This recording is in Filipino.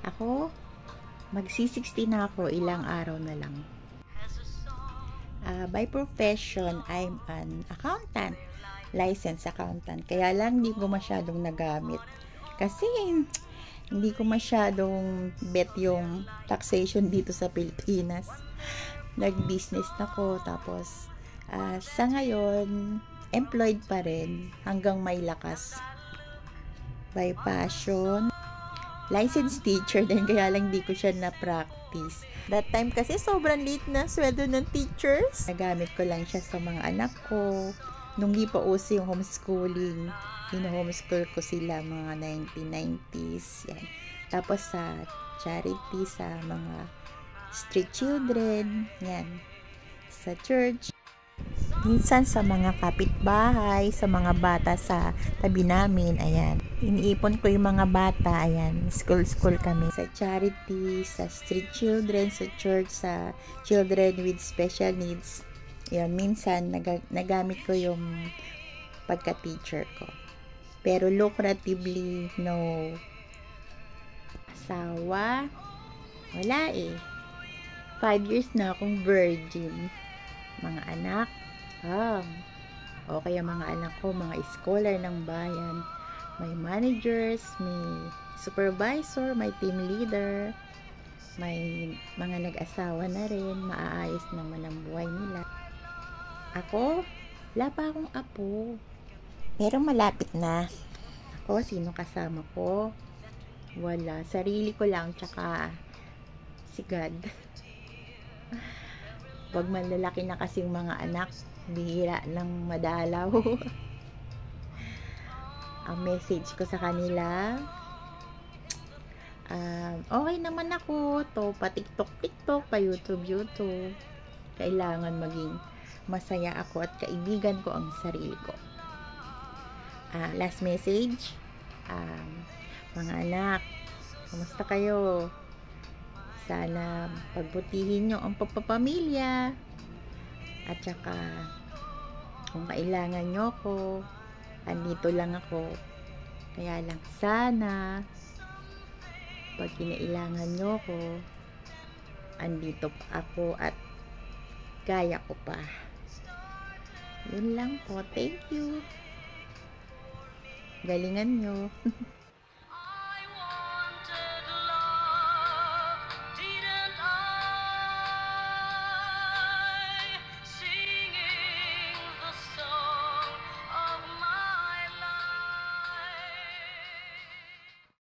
Ako, magsi-60 na ako, ilang araw na lang. By profession, I'm an accountant, licensed accountant. Kaya lang hindi ko masyadong nagamit. Kasi hindi ko masyadong bet yung taxation dito sa Pilipinas. Nag-business na ko, tapos sa ngayon, employed pa rin hanggang may lakas. By passion, licensed teacher din, kaya lang di ko siya na-practice. That time kasi sobrang late na sweldo ng teachers. Nagamit ko lang siya sa mga anak ko. Nung di pa uso yung homeschooling, hino-homeschool ko sila mga 1990s. Yan. Tapos sa charity, sa mga street children, yan. Sa church. Minsan sa mga kapitbahay, sa mga bata sa tabi namin, ayan. Iniipon ko yung mga bata, ayan. School kami. Sa charity, sa street children, sa church, sa children with special needs. Ayan, minsan nagamit ko yung pagka-teacher ko. Pero lucratively, no. Asawa, wala eh. 5 years na akong virgin. Mga anak, okay ang mga anak ko, mga scholar ng bayan. May managers, may supervisor, may team leader, may mga nag-asawa na rin, maaayos naman ang buhay nila. Ako, wala pa akong apo. Pero malapit na. Ako, sino kasama ko? Wala. Sarili ko lang, tsaka si God. Pag malalaki na kasing mga anak, bihira lang madalaw. Ang message ko sa kanila, okay naman ako to, pa TikTok, pa YouTube. Kailangan maging masaya ako at kaibigan ko ang sarili ko. Last message, mga anak, kumusta kayo? Sana pagbutihin nyo ang pagpapamilya. At saka, kung kailangan nyo ko, andito lang ako. Kaya lang, sana, pag kinailangan nyo ko, andito pa ako at kaya ko pa. Yun lang po. Thank you. Galingan nyo.